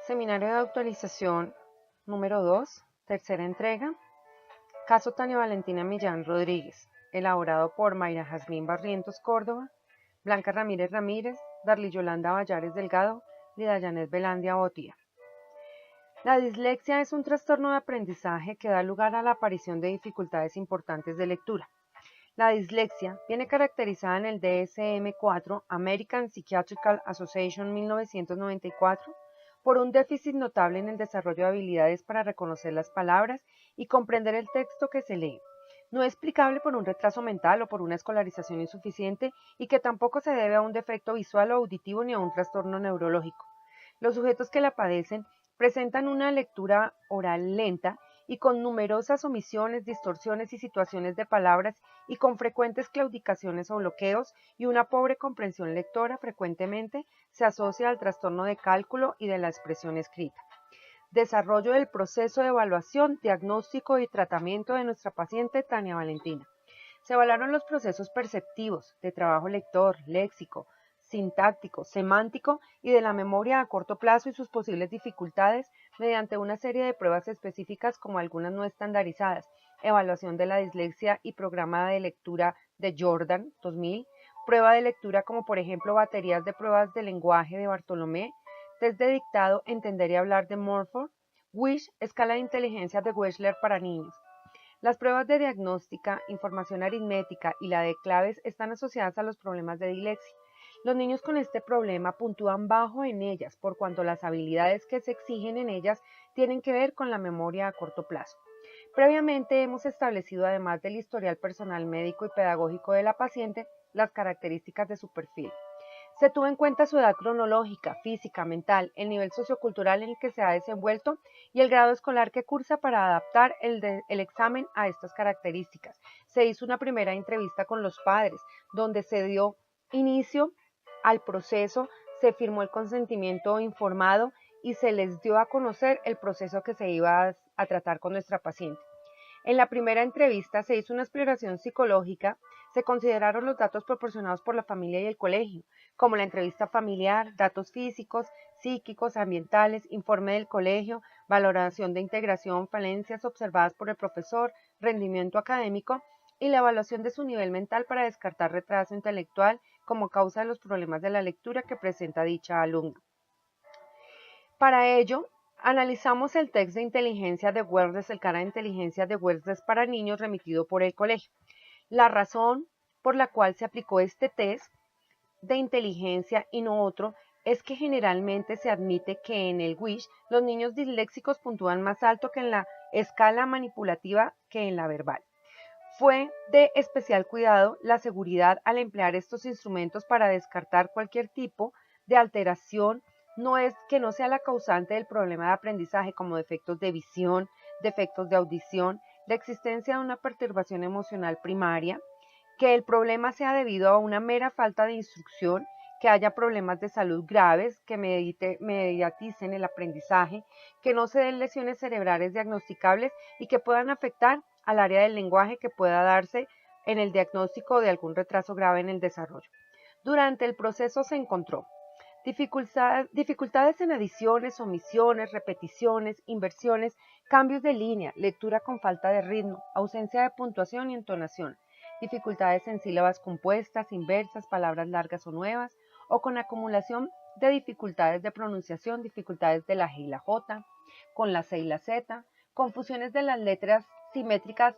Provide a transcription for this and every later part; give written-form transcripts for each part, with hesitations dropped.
Seminario de actualización número 2, tercera entrega. Caso Tania Valentina Millán Rodríguez, elaborado por Mayra Jazmín Barrientos Córdoba, Blanca Ramírez Ramírez, Darly Yolanda Vallares Delgado, Lida Yanet Belandia Botía. La dislexia es un trastorno de aprendizaje que da lugar a la aparición de dificultades importantes de lectura. La dislexia viene caracterizada en el DSM-4, American Psychiatric Association 1994, por un déficit notable en el desarrollo de habilidades para reconocer las palabras y comprender el texto que se lee. No es explicable por un retraso mental o por una escolarización insuficiente y que tampoco se debe a un defecto visual o auditivo ni a un trastorno neurológico. Los sujetos que la padecen presentan una lectura oral lenta y con numerosas omisiones, distorsiones y situaciones de palabras y con frecuentes claudicaciones o bloqueos y una pobre comprensión lectora frecuentemente se asocia al trastorno de cálculo y de la expresión escrita. Desarrollo del proceso de evaluación, diagnóstico y tratamiento de nuestra paciente Tania Valentina. Se evaluaron los procesos perceptivos, de trabajo lector, léxico, sintáctico, semántico y de la memoria a corto plazo y sus posibles dificultades mediante una serie de pruebas específicas como algunas no estandarizadas, evaluación de la dislexia y programa de lectura de Jordan 2000, prueba de lectura como por ejemplo baterías de pruebas de lenguaje de Bartolomé, test de dictado, entender y hablar de Morford, WISH, escala de inteligencia de Wechsler para niños. Las pruebas de diagnóstica, información aritmética y la de claves están asociadas a los problemas de dislexia. Los niños con este problema puntúan bajo en ellas, por cuanto las habilidades que se exigen en ellas tienen que ver con la memoria a corto plazo. Previamente hemos establecido, además del historial personal médico y pedagógico de la paciente, las características de su perfil. Se tuvo en cuenta su edad cronológica, física, mental, el nivel sociocultural en el que se ha desenvuelto y el grado escolar que cursa para adaptar el examen a estas características. Se hizo una primera entrevista con los padres, donde se dio inicio al proceso, se firmó el consentimiento informado y se les dio a conocer el proceso que se iba a tratar con nuestra paciente. En la primera entrevista se hizo una exploración psicológica, se consideraron los datos proporcionados por la familia y el colegio, como la entrevista familiar, datos físicos, psíquicos, ambientales, informe del colegio, valoración de integración, falencias observadas por el profesor, rendimiento académico y la evaluación de su nivel mental para descartar retraso intelectual como causa de los problemas de la lectura que presenta dicha alumna. Para ello, analizamos el test de inteligencia de Werthes, el cara de inteligencia de Werthes para niños remitido por el colegio. La razón por la cual se aplicó este test de inteligencia y no otro es que generalmente se admite que en el WISH los niños disléxicos puntúan más alto que en la escala manipulativa que en la verbal. Fue de especial cuidado la seguridad al emplear estos instrumentos para descartar cualquier tipo de alteración. No es que no sea la causante del problema de aprendizaje, como defectos de visión, defectos de audición, la existencia de una perturbación emocional primaria, que el problema sea debido a una mera falta de instrucción, que haya problemas de salud graves que mediaticen el aprendizaje, que no se den lesiones cerebrales diagnosticables y que puedan afectar al área del lenguaje, que pueda darse en el diagnóstico de algún retraso grave en el desarrollo. Durante el proceso se encontró dificultades en adiciones, omisiones, repeticiones, inversiones, cambios de línea, lectura con falta de ritmo, ausencia de puntuación y entonación, dificultades en sílabas compuestas, inversas, palabras largas o nuevas, o con acumulación de dificultades de pronunciación, dificultades de la G y la J, con la C y la Z, confusiones de las letras simétricas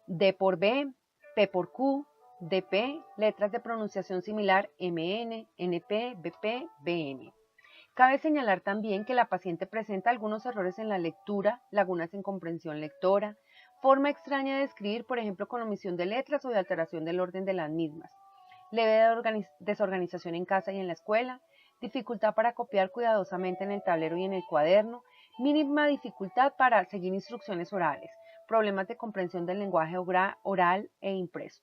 D por B, P por Q, DP, letras de pronunciación similar MN, NP, BP, BM. Cabe señalar también que la paciente presenta algunos errores en la lectura, lagunas en comprensión lectora, forma extraña de escribir, por ejemplo con omisión de letras o de alteración del orden de las mismas, leve desorganización en casa y en la escuela, dificultad para copiar cuidadosamente en el tablero y en el cuaderno, mínima dificultad para seguir instrucciones orales, problemas de comprensión del lenguaje oral e impreso.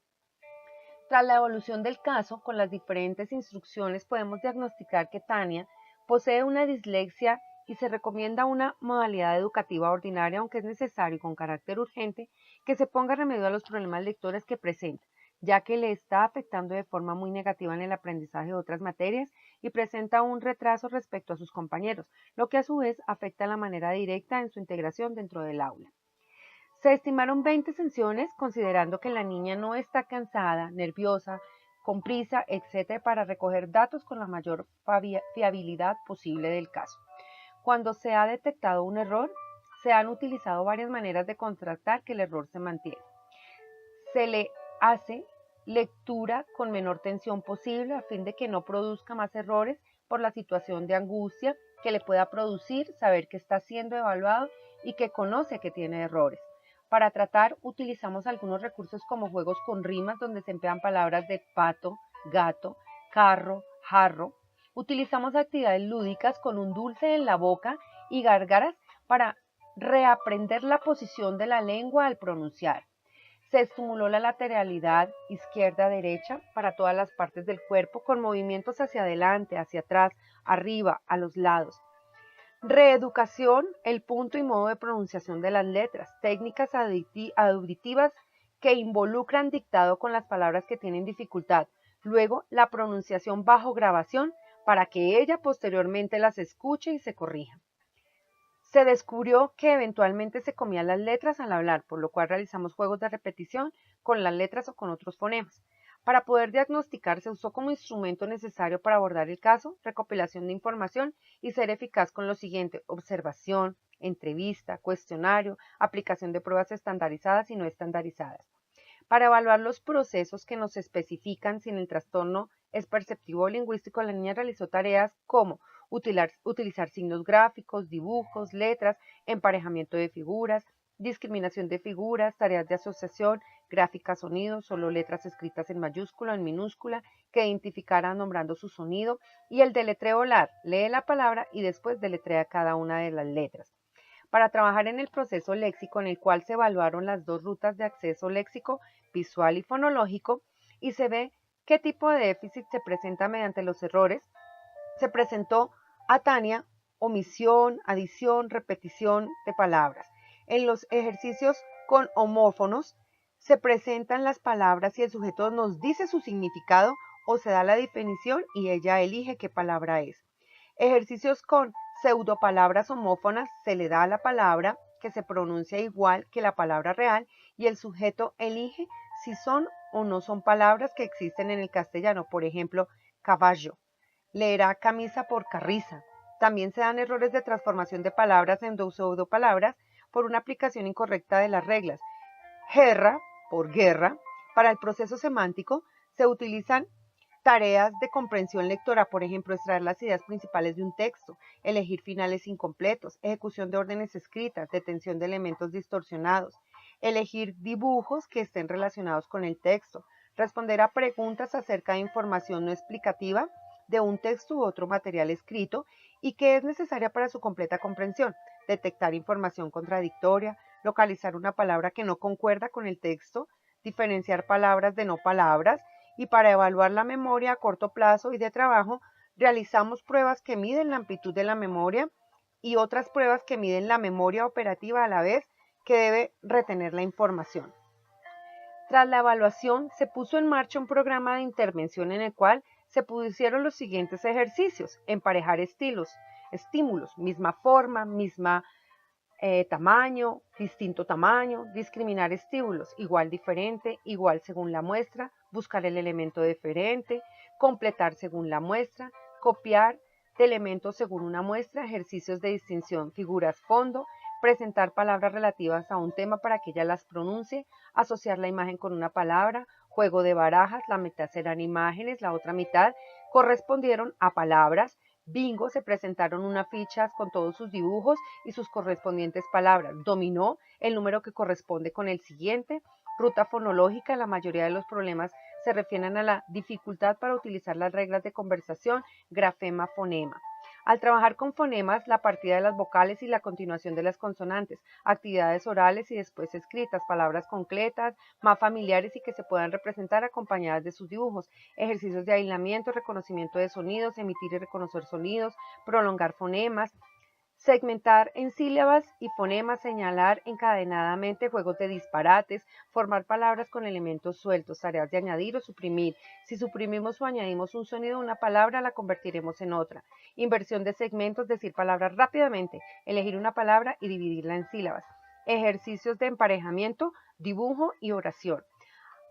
Tras la evolución del caso, con las diferentes instrucciones podemos diagnosticar que Tania posee una dislexia y se recomienda una modalidad educativa ordinaria, aunque es necesario y con carácter urgente que se ponga remedio a los problemas lectores que presenta. ya que le está afectando de forma muy negativa en el aprendizaje de otras materias y presenta un retraso respecto a sus compañeros, lo que a su vez afecta la manera directa en su integración dentro del aula. Se estimaron 20 sesiones, considerando que la niña no está cansada, nerviosa, con prisa, etc., para recoger datos con la mayor fiabilidad posible del caso. Cuando se ha detectado un error, se han utilizado varias maneras de contrastar que el error se mantiene. Se le hace lectura con menor tensión posible a fin de que no produzca más errores por la situación de angustia que le pueda producir saber que está siendo evaluado y que conoce que tiene errores. Para tratar, utilizamos algunos recursos como juegos con rimas donde se emplean palabras de pato, gato, carro, jarro. Utilizamos actividades lúdicas con un dulce en la boca y gárgaras para reaprender la posición de la lengua al pronunciar. Se estimuló la lateralidad izquierda-derecha para todas las partes del cuerpo con movimientos hacia adelante, hacia atrás, arriba, a los lados. Reeducación, el punto y modo de pronunciación de las letras, técnicas auditivas que involucran dictado con las palabras que tienen dificultad, luego la pronunciación bajo grabación para que ella posteriormente las escuche y se corrija. Se descubrió que eventualmente se comían las letras al hablar, por lo cual realizamos juegos de repetición con las letras o con otros fonemas. Para poder diagnosticar se usó como instrumento necesario para abordar el caso, recopilación de información y ser eficaz con lo siguiente: observación, entrevista, cuestionario, aplicación de pruebas estandarizadas y no estandarizadas. Para evaluar los procesos que nos especifican si el trastorno es perceptivo o lingüístico, la niña realizó tareas como utilizar signos gráficos, dibujos, letras, emparejamiento de figuras, discriminación de figuras, tareas de asociación, gráficas, sonidos, solo letras escritas en mayúscula o en minúscula, que identificaran nombrando su sonido, y el deletreo oral, lee la palabra y después deletrea cada una de las letras. Para trabajar en el proceso léxico, en el cual se evaluaron las dos rutas de acceso léxico, visual y fonológico, y se ve qué tipo de déficit se presenta mediante los errores, se presentó a Tania omisión, adición, repetición de palabras. En los ejercicios con homófonos se presentan las palabras y el sujeto nos dice su significado o se da la definición y ella elige qué palabra es. Ejercicios con pseudopalabras homófonas, se le da a la palabra que se pronuncia igual que la palabra real y el sujeto elige si son o no son palabras que existen en el castellano. Por ejemplo, caballo. Leerá camisa por carriza. También se dan errores de transformación de palabras en pseudopalabras por una aplicación incorrecta de las reglas. Guerra por guerra. Para el proceso semántico se utilizan tareas de comprensión lectora, por ejemplo, extraer las ideas principales de un texto, elegir finales incompletos, ejecución de órdenes escritas, detención de elementos distorsionados, elegir dibujos que estén relacionados con el texto, responder a preguntas acerca de información no explicativa de un texto u otro material escrito y que es necesaria para su completa comprensión, detectar información contradictoria, localizar una palabra que no concuerda con el texto, diferenciar palabras de no palabras. Y para evaluar la memoria a corto plazo y de trabajo, realizamos pruebas que miden la amplitud de la memoria y otras pruebas que miden la memoria operativa a la vez que debe retener la información. Tras la evaluación, se puso en marcha un programa de intervención en el cual se pusieron los siguientes ejercicios: emparejar estímulos, misma forma, misma tamaño, distinto tamaño, discriminar estímulos, igual diferente, igual según la muestra, buscar el elemento diferente, completar según la muestra, copiar de elementos según una muestra, ejercicios de distinción, figuras fondo, presentar palabras relativas a un tema para que ella las pronuncie, asociar la imagen con una palabra, juego de barajas, la mitad serán imágenes, la otra mitad correspondieron a palabras. Bingo, se presentaron unas fichas con todos sus dibujos y sus correspondientes palabras. Dominó, el número que corresponde con el siguiente. Ruta fonológica, la mayoría de los problemas se refieren a la dificultad para utilizar las reglas de conversación, grafema, fonema. Al trabajar con fonemas, la partida de las vocales y la continuación de las consonantes, actividades orales y después escritas, palabras concretas, más familiares y que se puedan representar acompañadas de sus dibujos, ejercicios de aislamiento, reconocimiento de sonidos, emitir y reconocer sonidos, prolongar fonemas. segmentar en sílabas y fonemas, señalar encadenadamente juegos de disparates, formar palabras con elementos sueltos, tareas de añadir o suprimir. Si suprimimos o añadimos un sonido a una palabra, la convertiremos en otra. Inversión de segmentos, decir palabras rápidamente, elegir una palabra y dividirla en sílabas. Ejercicios de emparejamiento, dibujo y oración.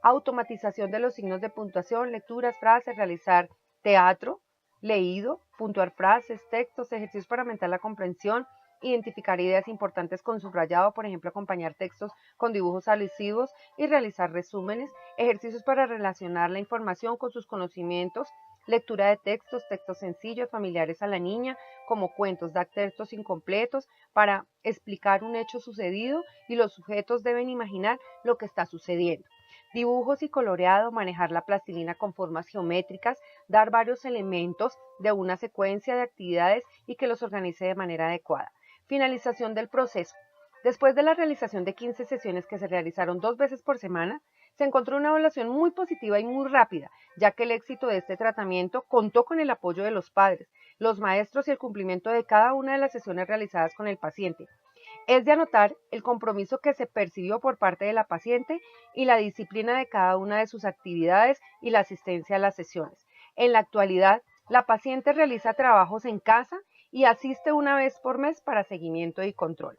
Automatización de los signos de puntuación, lecturas, frases, realizar teatro, leído, puntuar frases, textos, ejercicios para aumentar la comprensión, identificar ideas importantes con subrayado, por ejemplo, acompañar textos con dibujos alusivos y realizar resúmenes, ejercicios para relacionar la información con sus conocimientos, lectura de textos, textos sencillos, familiares a la niña, como cuentos, dar textos incompletos para explicar un hecho sucedido y los sujetos deben imaginar lo que está sucediendo. Dibujos y coloreado, manejar la plastilina con formas geométricas, dar varios elementos de una secuencia de actividades y que los organice de manera adecuada. Finalización del proceso. Después de la realización de 15 sesiones que se realizaron 2 veces por semana, se encontró una evaluación muy positiva y muy rápida, ya que el éxito de este tratamiento contó con el apoyo de los padres, los maestros y el cumplimiento de cada una de las sesiones realizadas con el paciente. Es de anotar el compromiso que se percibió por parte de la paciente y la disciplina de cada una de sus actividades y la asistencia a las sesiones. En la actualidad, la paciente realiza trabajos en casa y asiste una vez por mes para seguimiento y control.